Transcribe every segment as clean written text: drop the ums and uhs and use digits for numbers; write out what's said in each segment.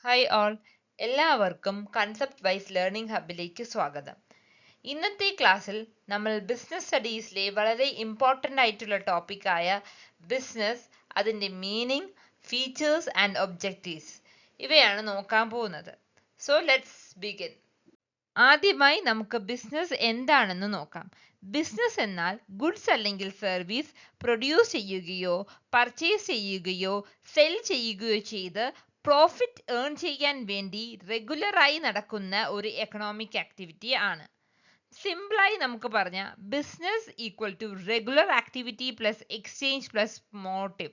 Hi all, എല്ലാവർക്കും concept wise learning ഹബിലേക്ക് സ്വാഗതം. ഇന്നത്തെ ക്ലാസ്സിൽ നമ്മൾ ബിസിനസ് സ്റ്റഡീസിലെ വളരെ ഇമ്പോർട്ടൻ്റ് ആയിട്ടുള്ള ടോപ്പിക്കായ ബിസിനസ്, അതിൻ്റെ മീനിങ്, ഫീച്ചേഴ്സ് ആൻഡ് ഒബ്ജക്റ്റീവ്സ് ഇവയാണ് നോക്കാൻ പോകുന്നത്. So let's begin. ആദ്യമായി നമുക്ക് ബിസിനസ് എന്താണെന്ന് നോക്കാം. ബിസിനസ് എന്നാൽ ഗുഡ്സ് അല്ലെങ്കിൽ സർവീസ് പ്രൊഡ്യൂസ് ചെയ്യുകയോ പർച്ചേസ് ചെയ്യുകയോ സെൽ ചെയ്യുകയോ ചെയ്ത് പ്രോഫിറ്റ് ഏൺ ചെയ്യാൻ വേണ്ടി റെഗുലറായി നടക്കുന്ന ഒരു എക്കണോമിക് ആക്ടിവിറ്റി ആണ്. സിമ്പിളായി നമുക്ക് പറഞ്ഞാൽ business equal to regular activity plus exchange plus motive,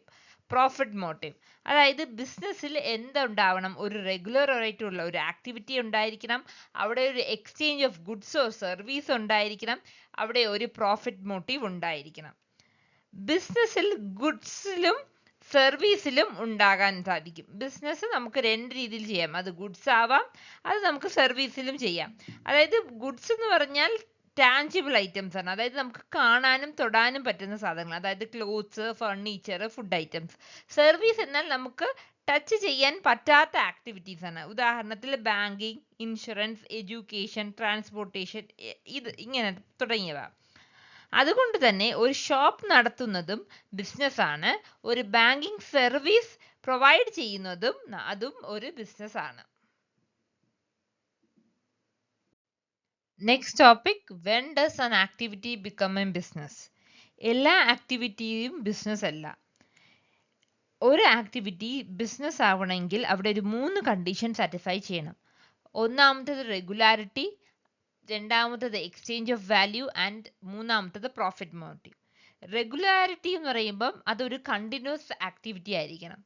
profit motive. അതായത് ബിസിനസ്സിൽ എന്തുണ്ടാവണം? ഒരു റെഗുലർ ആയിട്ടുള്ള ഒരു ആക്ടിവിറ്റി ഉണ്ടായിരിക്കണം, അവിടെ ഒരു exchange of goods or service ഉണ്ടായിരിക്കണം, അവിടെ ഒരു പ്രോഫിറ്റ് മോട്ടീവ് ഉണ്ടായിരിക്കണം. ബിസിനസ്സിൽ ഗുഡ്സിലും സർവീസിലും ഉണ്ടാകാൻ സാധിക്കും. ബിസിനസ് നമുക്ക് രണ്ട് രീതിയിൽ ചെയ്യാം. അത് ഗുഡ്സ് ആവാം, അത് നമുക്ക് സർവീസിലും ചെയ്യാം. അതായത് ഗുഡ്സ് എന്ന് പറഞ്ഞാൽ ടാഞ്ചിബിൾ ഐറ്റംസ് ആണ്, അതായത് നമുക്ക് കാണാനും തൊടാനും പറ്റുന്ന സാധനങ്ങൾ, അതായത് clothes, furniture, food items. Service എന്നാൽ നമുക്ക് ടച്ച് ചെയ്യാൻ പറ്റാത്ത ആക്ടിവിറ്റീസ് ആണ്. ഉദാഹരണത്തിൽ ബാങ്കിങ്, ഇൻഷുറൻസ്, എഡ്യൂക്കേഷൻ, ട്രാൻസ്പോർട്ടേഷൻ, ഇത് ഇങ്ങനെ തുടങ്ങിയവ. അതുകൊണ്ട് തന്നെ ഒരു ഷോപ്പ് നടത്തുന്നതും ബിസിനസ് ആണ്, ഒരു ബാങ്കിങ് സർവീസ് പ്രൊവൈഡ് ചെയ്യുന്നതും അതും ഒരു ബിസിനസ് ആണ്. Next topic, when does an activity become A business? എല്ലാ ആക്ടിവിറ്റിയും ബിസിനസ് അല്ല. ഒരു ആക്ടിവിറ്റി ബിസിനസ് ആവണമെങ്കിൽ അവിടെ ഒരു 3 കണ്ടീഷൻ സാറ്റിസ്ഫൈ ചെയ്യണം. ഒന്നാമത്തേത് റെഗുലാരിറ്റി, രണ്ടാമത്തത് എക്സ്ചേഞ്ച് ഓഫ് വാല്യൂ ആൻഡ് മൂന്നാമത്തത് പ്രോഫിറ്റ് മോട്ടീവ്. റെഗുലാരിറ്റി എന്ന് പറയുമ്പം അതൊരു കണ്ടിന്യൂസ് ആക്ടിവിറ്റി ആയിരിക്കണം.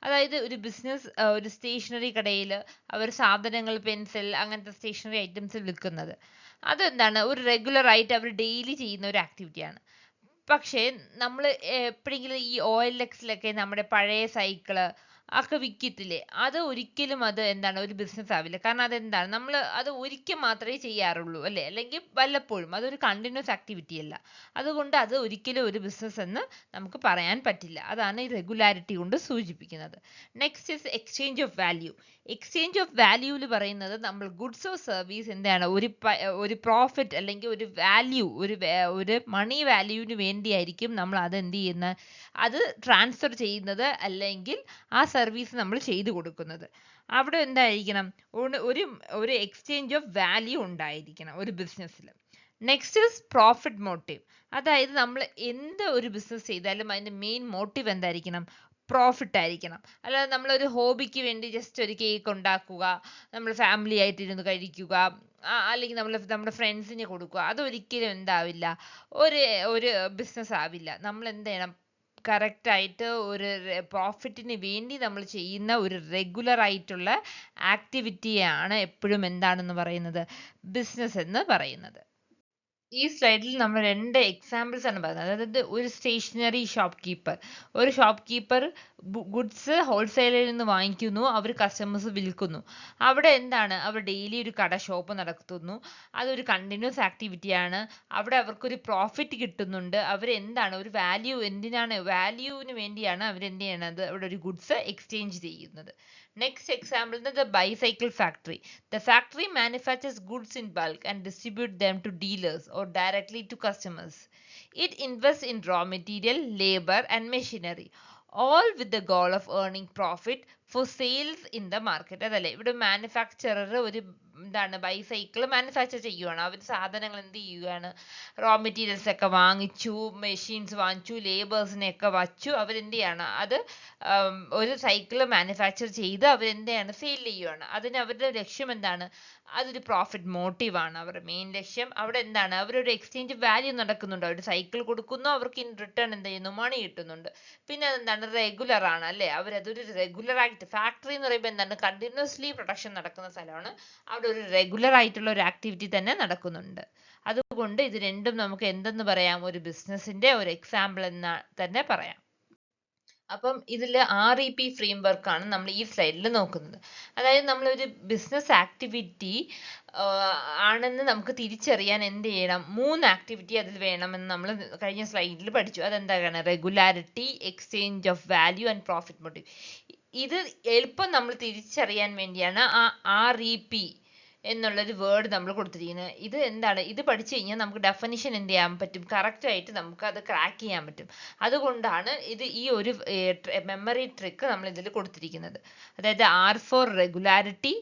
അതായത് ഒരു ബിസിനസ്, ഒരു സ്റ്റേഷനറി കടയിൽ അവർ സാധനങ്ങൾ, പെൻസിൽ, അങ്ങനത്തെ സ്റ്റേഷനറി ഐറ്റംസ് വിൽക്കുന്നത്, അതെന്താണ്? ഒരു റെഗുലർ ആയിട്ട് അവർ ഡെയിലി ചെയ്യുന്ന ഒരു ആക്ടിവിറ്റിയാണ്. പക്ഷേ നമ്മൾ എപ്പോഴെങ്കിലും ഈ OLX-ലൊക്കെ നമ്മുടെ പഴയ സൈക്കിള് ഒക്കെ വിൽക്കത്തില്ലേ, അത് ഒരിക്കലും അത് എന്താണ് ഒരു ബിസിനസ് ആവില്ല. കാരണം അതെന്താണ്, നമ്മൾ അത് ഒരിക്കൽ മാത്രമേ ചെയ്യാറുള്ളൂ അല്ലേ, അല്ലെങ്കിൽ വല്ലപ്പോഴും. അതൊരു കണ്ടിന്യൂസ് ആക്ടിവിറ്റി അല്ല. അതുകൊണ്ട് അത് ഒരിക്കലും ഒരു ബിസിനസ് എന്ന് നമുക്ക് പറയാൻ പറ്റില്ല. അതാണ് ഈ റെഗുലാരിറ്റി കൊണ്ട് സൂചിപ്പിക്കുന്നത്. Next is exchange of value. Exchange of വാല്യൂവിൽ പറയുന്നത് നമ്മൾ ഗുഡ്സ് ഓർ സർവീസ് എന്താണ് ഒരു പ്രോഫിറ്റ് അല്ലെങ്കിൽ ഒരു വാല്യൂ, ഒരു മണി വാല്യൂവിന് വേണ്ടിയായിരിക്കും നമ്മൾ അത് എന്ത് ചെയ്യുന്നത്, അത് ട്രാൻസ്ഫർ ചെയ്യുന്നത് അല്ലെങ്കിൽ ആ സർവീസ് നമ്മൾ ചെയ്തു കൊടുക്കുന്നത്. അവിടെ എന്തായിരിക്കണം? ഒരു എക്സ്ചേഞ്ച് ഓഫ് വാല്യൂ ഉണ്ടായിരിക്കണം ഒരു ബിസിനസ്സിൽ. Next is profit motive. അതായത് നമ്മൾ എന്ത് ഒരു ബിസിനസ് ചെയ്താലും അതിൻ്റെ മെയിൻ മോട്ടീവ് എന്തായിരിക്കണം? പ്രോഫിറ്റ് ആയിരിക്കണം. അല്ലാതെ നമ്മളൊരു ഹോബിക്ക് വേണ്ടി ജസ്റ്റ് ഒരു കേക്ക് ഉണ്ടാക്കുക, നമ്മൾ ഫാമിലി ആയിട്ട് ഇരുന്ന് കഴിക്കുക, അല്ലെങ്കിൽ നമ്മുടെ ഫ്രണ്ട്സിന് കൊടുക്കുക, അതൊരിക്കലും എന്താവില്ല, ഒരു ഒരു ബിസിനസ് ആവില്ല. നമ്മൾ എന്ത് ചെയ്യണം? കറക്റ്റ് ആയിട്ട് ഒരു പ്രോഫിറ്റിന് വേണ്ടി നമ്മൾ ചെയ്യുന്ന ഒരു റെഗുലർ ആയിട്ടുള്ള ആക്ടിവിറ്റിയാണ് എപ്പോഴും എന്താണെന്ന് പറയുന്നത്? ബിസിനസ് എന്ന് പറയുന്നത്. ഈ സ്ലൈഡിൽ നമ്മൾ 2 എക്സാമ്പിൾസ് ആണ് പറയുന്നത്. അതായത് ഒരു സ്റ്റേഷനറി ഷോപ്പ് കീപ്പർ ഗുഡ്സ് ഹോൾസെയിലിൽ നിന്ന് വാങ്ങിക്കുന്നു, അവർ കസ്റ്റമേഴ്സ് വിൽക്കുന്നു. അവിടെ എന്താണ്? അവർ ഡെയിലി ഒരു ഷോപ്പ് നടത്തുന്നു. അതൊരു കണ്ടിന്യൂസ് ആക്ടിവിറ്റിയാണ്. അവിടെ അവർക്കൊരു പ്രോഫിറ്റ് കിട്ടുന്നുണ്ട്. അവർ എന്താണ് ഒരു വാല്യൂവിന് വേണ്ടിയാണ് അവർ എന്ത് ചെയ്യണത്? അവിടെ ഒരു ഗുഡ്സ് എക്സ്ചേഞ്ച് ചെയ്യുന്നത്. Next example is the bicycle factory. The factory manufactures goods in bulk and distributes them to dealers or directly to customers. It invests in raw material, labor, and machinery, all with the goal of earning profit for sales in the market. അതല്ലേ, ഇവിടെ manufacturer ഒരു bicycle manufacture ചെയ്യുവാണ്. അവർ സാധനങ്ങൾ എന്ത് ചെയ്യുകയാണ്? Raw materials ഒക്കെ വാങ്ങിച്ചു, machines വാങ്ങിച്ചു, ലേബേഴ്സിനെയൊക്കെ വച്ചു, അവരെന്ത് ചെയ്യാണ്? അത് ഒരു സൈക്കിൾ മാനുഫാക്ചർ ചെയ്ത് അവരെന്ത് ചെയ്യാണ്? സെയിൽ ചെയ്യുവാണ്. അതിന് അവരുടെ ലക്ഷ്യം എന്താണ്? അതൊരു പ്രോഫിറ്റ് മോട്ടീവാണ് അവരുടെ മെയിൻ ലക്ഷ്യം. അവിടെ എന്താണ്? അവരൊരു എക്സ്ചേഞ്ച് വാല്യൂ നടക്കുന്നുണ്ട്. അവർ സൈക്കിൾ കൊടുക്കുന്നു, അവർക്ക് ഇൻ റിട്ടേൺ എന്ത് ചെയ്യുന്നു? മണി കിട്ടുന്നുണ്ട്. പിന്നെ അതെന്താണ്? റെഗുലർ ആണ് അല്ലേ, അവരതൊരു റെഗുലർ ആയിട്ട്, ഫാക്ടറി എന്ന് പറയുമ്പോൾ എന്താണ്? കണ്ടിന്യൂസ്ലി പ്രൊഡക്ഷൻ നടക്കുന്ന സ്ഥലമാണ്. അവിടെ ഒരു റെഗുലർ ആയിട്ടുള്ള ഒരു ആക്ടിവിറ്റി തന്നെ നടക്കുന്നുണ്ട്. അതുകൊണ്ട് ഇത് രണ്ടും നമുക്ക് എന്തെന്ന് പറയാം? ഒരു ബിസിനസിന്റെ ഒരു എക്സാമ്പിൾ എന്ന് തന്നെ പറയാം. അപ്പം ഇതിൽ REP ഫ്രെയിംവർക്ക് ആണ് നമ്മൾ ഈ സ്ലൈഡിൽ നോക്കുന്നത്. അതായത് നമ്മളൊരു ബിസിനസ് ആക്ടിവിറ്റി ആണെന്ന് നമുക്ക് തിരിച്ചറിയാൻ എന്ത് ചെയ്യണം? 3 ആക്ടിവിറ്റി അതിൽ വേണമെന്ന് നമ്മൾ കഴിഞ്ഞ സ്ലൈഡിൽ പഠിച്ചു. അതെന്താണ്? Regularity, exchange of value and profit motive. ഇത് എളുപ്പം നമ്മൾ തിരിച്ചറിയാൻ വേണ്ടിയാണ് REP എന്നുള്ളൊരു വേർഡ് നമ്മൾ കൊടുത്തിരിക്കുന്നത്. ഇത് എന്താണ്? ഇത് പഠിച്ചു കഴിഞ്ഞാൽ നമുക്ക് ഡെഫിനിഷൻ എന്ത് ചെയ്യാൻ പറ്റും? കറക്റ്റ് ആയിട്ട് നമുക്ക് അത് ക്രാക്ക് ചെയ്യാൻ പറ്റും. അതുകൊണ്ടാണ് ഈ ഒരു മെമ്മറി ട്രിക്ക് നമ്മൾ ഇതിൽ കൊടുത്തിരിക്കുന്നത്. അതായത് R for regularity,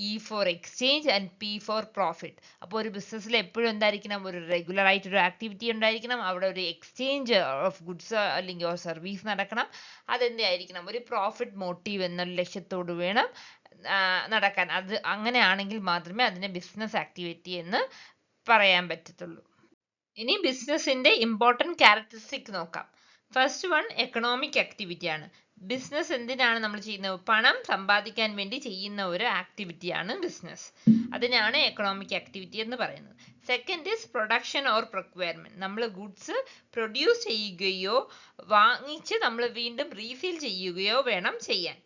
E for exchange and P for profit. അപ്പോൾ ഒരു ബിസിനസ്സിൽ എപ്പോഴും എന്തായിരിക്കണം? ഒരു റെഗുലർ ആയിട്ട് ഒരു ആക്ടിവിറ്റി ഉണ്ടായിരിക്കണം. അവിടെ ഒരു എക്സ്ചേഞ്ച് ഓഫ് ഗുഡ്സ് അല്ലെങ്കിൽ സർവീസ് നടക്കണം. അതെന്തായിരിക്കണം? ഒരു പ്രോഫിറ്റ് മോട്ടീവ് എന്ന ലക്ഷ്യത്തോട് വേണം നടക്കാൻ. അത് അങ്ങനെയാണെങ്കിൽ മാത്രമേ അതിനെ ബിസിനസ് ആക്ടിവിറ്റി എന്ന് പറയാൻ പറ്റത്തുള്ളൂ. ഇനി ബിസിനസിന്റെ ഇമ്പോർട്ടൻറ്റ് ക്യാരക്ടറിസ്റ്റിക് നോക്കാം. ഫസ്റ്റ് വൺ എക്കണോമിക് ആക്ടിവിറ്റി ആണ്. ബിസിനസ് എന്തിനാണ് നമ്മൾ ചെയ്യുന്നത്? പണം സമ്പാദിക്കാൻ വേണ്ടി ചെയ്യുന്ന ഒരു ആക്ടിവിറ്റിയാണ് ബിസിനസ്. അതിനാണ് എക്കണോമിക് ആക്ടിവിറ്റി എന്ന് പറയുന്നത്. Second is production or procurement. നമ്മൾ ഗുഡ്സ് പ്രൊഡ്യൂസ് ചെയ്യുകയോ വാങ്ങിച്ച് നമ്മൾ വീണ്ടും റീഫിൽ ചെയ്യുകയോ വേണം ചെയ്യാൻ.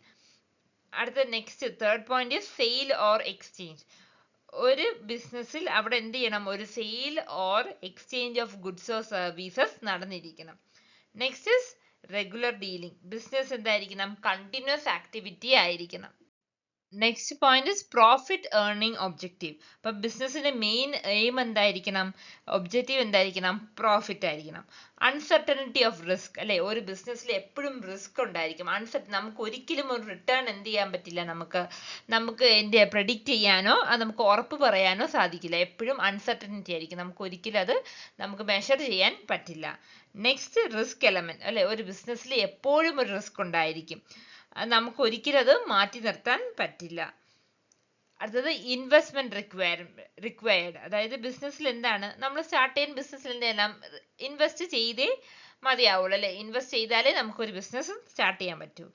അടുത്ത next third point is sale or exchange. ഒരു ബിസിനസ്സിൽ അവിടെ എന്ത് ചെയ്യണം? ഒരു sale or exchange of goods or services നടന്നിരിക്കണം. Next is regular dealing. Business എന്തായിരിക്കണം? കണ്ടിന്യൂസ് ആക്ടിവിറ്റി ആയിരിക്കണം. Next point is profit earning objective. അപ്പൊ ബിസിനസിന്റെ മെയിൻ എയിം എന്തായിരിക്കണം? ഒബ്ജക്റ്റീവ് എന്തായിരിക്കണം? പ്രോഫിറ്റ് ആയിരിക്കണം. അൺസർട്ടനിറ്റി ഓഫ് റിസ്ക് അല്ലെ? ഒരു ബിസിനസ്സിൽ എപ്പോഴും റിസ്ക് ഉണ്ടായിരിക്കും. നമുക്ക് ഒരിക്കലും ഒരു റിട്ടേൺ എന്ത് ചെയ്യാൻ പറ്റില്ല. നമുക്ക് പ്രെഡിക്റ്റ് ചെയ്യാനോ അത് നമുക്ക് ഉറപ്പ് പറയാനോ സാധിക്കില്ല. എപ്പോഴും അൺസർട്ടനിറ്റി ആയിരിക്കും. നമുക്ക് ഒരിക്കലും അത് നമുക്ക് മെഷർ ചെയ്യാൻ പറ്റില്ല. നെക്സ്റ്റ് റിസ്ക് എലമെന്റ് അല്ലെ? ഒരു ബിസിനസ്സിൽ എപ്പോഴും ഒരു റിസ്ക് ഉണ്ടായിരിക്കും. നമുക്ക് ഒരിക്കലും അത് മാറ്റി നിർത്താൻ പറ്റില്ല. അടുത്തത് ഇൻവെസ്റ്റ്മെന്റ് റിക്വയർഡ്. അതായത് ബിസിനസ്സിൽ എന്താണ്? നമ്മൾ സ്റ്റാർട്ട് ചെയ്യുന്ന ബിസിനസ്സിൽ എന്തെല്ലാം ഇൻവെസ്റ്റ് ചെയ്തേ മതിയാവുള്ളൂ അല്ലെ? ഇൻവെസ്റ്റ് ചെയ്താലേ നമുക്കൊരു ബിസിനസ് സ്റ്റാർട്ട് ചെയ്യാൻ പറ്റൂ.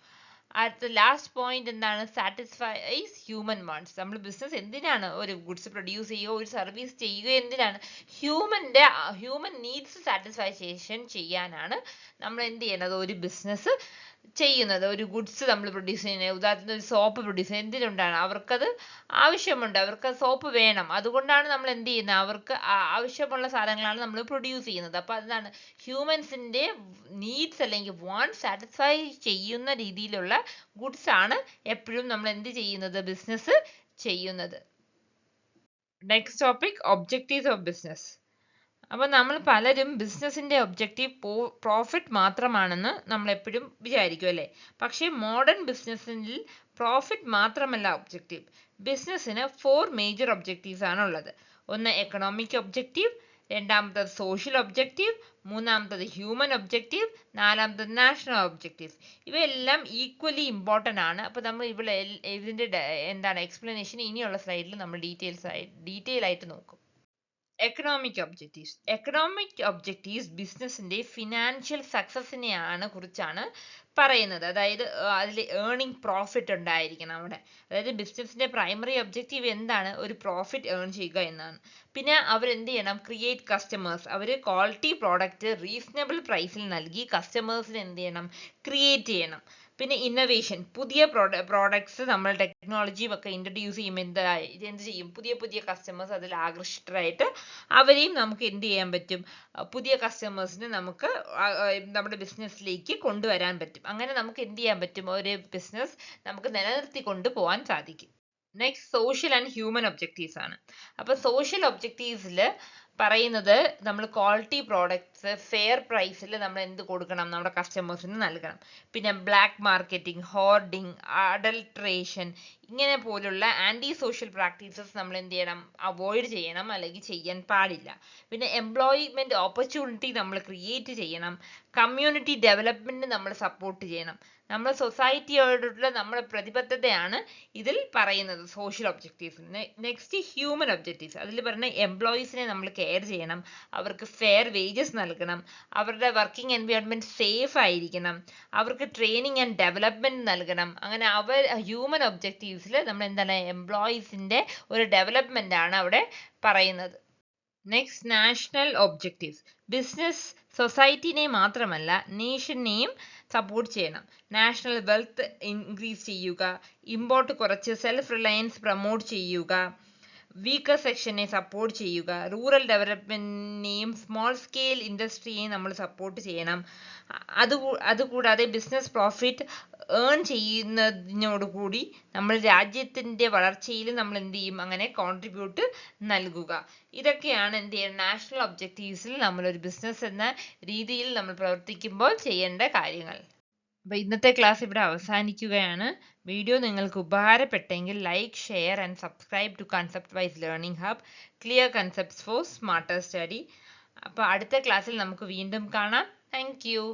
അടുത്ത ലാസ്റ്റ് പോയിന്റ് എന്താണ്? Satisfies human wants. നമ്മൾ ബിസിനസ് എന്തിനാണ്? ഒരു ഗുഡ്സ് പ്രൊഡ്യൂസ് ചെയ്യുകയോ ഒരു സർവീസ് ചെയ്യുകയോ എന്തിനാണ്? ഹ്യൂമൻ നീഡ്സ് സാറ്റിസ്ഫാക്ഷൻ ചെയ്യാനാണ് നമ്മൾ എന്ത് ചെയ്യുന്നത്? ഒരു ബിസിനസ് ചെയ്യുന്നത്. ഒരു ഗുഡ്സ് നമ്മൾ പ്രൊഡ്യൂസ് ചെയ്യുന്നത്, ഉദാഹരണത്തിന് ഒരു സോപ്പ് പ്രൊഡ്യൂസ് ചെയ്യുന്നത് എന്തിനുണ്ടാണ്? അവർക്കത് ആവശ്യമുണ്ട്, അവർക്ക് സോപ്പ് വേണം. അതുകൊണ്ടാണ് നമ്മൾ എന്ത് ചെയ്യുന്നത്? അവർക്ക് ആവശ്യമുള്ള സാധനങ്ങളാണ് നമ്മൾ പ്രൊഡ്യൂസ് ചെയ്യുന്നത്. അപ്പൊ അതാണ് ഹ്യൂമൻസിന്റെ നീഡ്സ് അല്ലെങ്കിൽ വാണ്ട് സാറ്റിസ്ഫൈ ചെയ്യുന്ന രീതിയിലുള്ള ഗുഡ്സ് ആണ് എപ്പോഴും നമ്മൾ എന്ത് ചെയ്യുന്നത്? ബിസിനസ് ചെയ്യുന്നത്. Next topic objectives of business. അപ്പൊ നമ്മൾ പലരും ബിസിനസിന്റെ ഒബ്ജക്റ്റീവ് പ്രോഫിറ്റ് മാത്രമാണെന്ന് നമ്മൾ എപ്പോഴും വിചാരിക്കും അല്ലെ? പക്ഷേ മോഡേൺ ബിസിനസ്സിൽ പ്രോഫിറ്റ് മാത്രമല്ല ഒബ്ജക്റ്റീവ്. ബിസിനസ്സിന് 4 മേജർ ഒബ്ജക്റ്റീവ്സ് ആണ് ഉള്ളത്. ഒന്ന് എക്കണോമിക് ഒബ്ജക്റ്റീവ്, രണ്ടാമത്തത് സോഷ്യൽ ഒബ്ജക്റ്റീവ്, മൂന്നാമത്തത് ഹ്യൂമൻ ഒബ്ജക്റ്റീവ്, നാലാമത്തത് നാഷണൽ ഒബ്ജക്റ്റീവ്. ഇവയെല്ലാം ഈക്വലി ഇമ്പോർട്ടൻ്റ് ആണ്. അപ്പോൾ നമ്മൾ ഇവിടെ ഇതിന്റെ എക്സ്പ്ലനേഷൻ ഇനിയുള്ള സ്ലൈഡിൽ നമ്മൾ ഡീറ്റെയിൽ ആയിട്ട് നോക്കും. എക്കണോമിക് ഒബ്ജക്റ്റീവ്സ് ബിസിനസിന്റെ ഫിനാൻഷ്യൽ സക്സസിനെയാണ് കുറിച്ചാണ് പറയുന്നത്. അതായത് അതിൽ ഏർണിംഗ് പ്രോഫിറ്റ് ഉണ്ടായിരിക്കണം അവിടെ. അതായത് ബിസിനസിന്റെ പ്രൈമറി ഒബ്ജക്റ്റീവ് എന്താണ്? ഒരു പ്രോഫിറ്റ് ഏൺ ചെയ്യുക എന്നാണ്. പിന്നെ അവരെന്ത് ചെയ്യണം? Create customers. അവർ ക്വാളിറ്റി പ്രോഡക്റ്റ് റീസണബിൾ പ്രൈസിൽ നൽകി കസ്റ്റമേഴ്സിന് എന്ത് ചെയ്യണം? ക്രിയേറ്റ് ചെയ്യണം. പിന്നെ ഇന്നോവേഷൻ, പുതിയ പ്രോഡക്ട്സ് നമ്മൾ ടെക്നോളജിയും ഒക്കെ ഇൻട്രൊഡ്യൂസ് ചെയ്യുമ്പോൾ എന്ത് ചെയ്യും? പുതിയ കസ്റ്റമേഴ്സ് അതിൽ ആകർഷിതരായിട്ട് അവരെയും നമുക്ക് എന്ത് ചെയ്യാൻ പറ്റും? പുതിയ കസ്റ്റമേഴ്സിനെ നമുക്ക് നമ്മുടെ ബിസിനസ്സിലേക്ക് കൊണ്ടുവരാൻ പറ്റും. അങ്ങനെ നമുക്ക് എന്ത് ചെയ്യാൻ പറ്റും? ഒരു ബിസിനസ് നമുക്ക് നിലനിർത്തി കൊണ്ടുപോകാൻ സാധിക്കും. Next social and human objectives ആണ്. അപ്പൊ സോഷ്യൽ ഒബ്ജക്റ്റീവ്സിൽ പറയുന്നത് നമ്മൾ ക്വാളിറ്റി പ്രോഡക്ട്സ് ഫെയർ പ്രൈസിൽ നമ്മൾ എന്ത് കൊടുക്കണം? നമ്മുടെ കസ്റ്റമേഴ്സിന് നൽകണം. പിന്നെ ബ്ലാക്ക് മാർക്കറ്റിംഗ്, ഹോർഡിംഗ്, അഡൾട്രേഷൻ ഇങ്ങനെ പോലുള്ള ആന്റി സോഷ്യൽ പ്രാക്ടീസസ് നമ്മൾ എന്ത് ചെയ്യണം? അവോയ്ഡ് ചെയ്യണം, അല്ലെങ്കിൽ ചെയ്യാൻ പാടില്ല. പിന്നെ എംപ്ലോയ്മെന്റ് ഓപ്പർച്യൂണിറ്റി നമ്മൾ ക്രിയേറ്റ് ചെയ്യണം. കമ്മ്യൂണിറ്റി ഡെവലപ്മെന്റ് നമ്മൾ സപ്പോർട്ട് ചെയ്യണം. നമ്മൾ സൊസൈറ്റിയോടുള്ള നമ്മുടെ പ്രതിബദ്ധതയാണ് ഇതിൽ പറയുന്നത് social objectives. Next human objectives. അതിൽ പറഞ്ഞ എംപ്ലോയീസിനെ നമ്മൾ കെയർ ചെയ്യണം, അവർക്ക് ഫെയർ വേജസ് നൽകണം, അവരുടെ വർക്കിംഗ് എൻവയോൺമെന്റ് സേഫ് ആയിരിക്കണം, അവർക്ക് ട്രെയിനിങ് ആൻഡ് ഡെവലപ്മെന്റ് നൽകണം. അങ്ങനെ ഹ്യൂമൻ ഒബ്ജക്റ്റീവ്സിൽ നമ്മൾ എന്താണ്? എംപ്ലോയീസിന്റെ ഒരു ഡെവലപ്മെന്റ് ആണ് അവിടെ പറയുന്നത്. Next national objectives. ബിസിനസ് സൊസൈറ്റിനെ മാത്രമല്ല നേഷനെയും സപ്പോർട്ട് ചെയ്യണം. നാഷണൽ വെൽത്ത് ഇൻക്രീസ് ചെയ്യുക, ഇമ്പോർട്ട് കുറച്ച് സെൽഫ് റിലയൻസ് പ്രൊമോട്ട് ചെയ്യുക, വീക്കർ സെക്ഷനെ സപ്പോർട്ട് ചെയ്യുക, റൂറൽ ഡെവലപ്മെന്റിനെയും സ്മോൾ സ്കെയിൽ ഇൻഡസ്ട്രിയെയും നമ്മൾ സപ്പോർട്ട് ചെയ്യണം. അതുകൂടാതെ ബിസിനസ് പ്രോഫിറ്റ് ഏൺ ചെയ്യുന്നതിനോടുകൂടി നമ്മൾ രാജ്യത്തിൻ്റെ വളർച്ചയിൽ നമ്മൾ എന്ത് ചെയ്യും, അങ്ങനെ കോൺട്രിബ്യൂട്ട് നൽകുക. ഇതൊക്കെയാണ് എന്ത് ചെയ്യുക, നാഷണൽ ഒബ്ജക്റ്റീവ്സിൽ നമ്മളൊരു ബിസിനസ് എന്ന രീതിയിൽ നമ്മൾ പ്രവർത്തിക്കുമ്പോൾ ചെയ്യേണ്ട കാര്യങ്ങൾ. അപ്പോൾ ഇന്നത്തെ ക്ലാസ് ഇവിടെ അവസാനിക്കുകയാണ്. വീഡിയോ നിങ്ങൾക്ക് ഉപകാരപ്പെട്ടെങ്കിൽ like, share and subscribe to concept wise learning hub, clear concepts for smarter study. അപ്പോൾ അടുത്ത ക്ലാസ്സിൽ നമുക്ക് വീണ്ടും കാണാം. Thank U.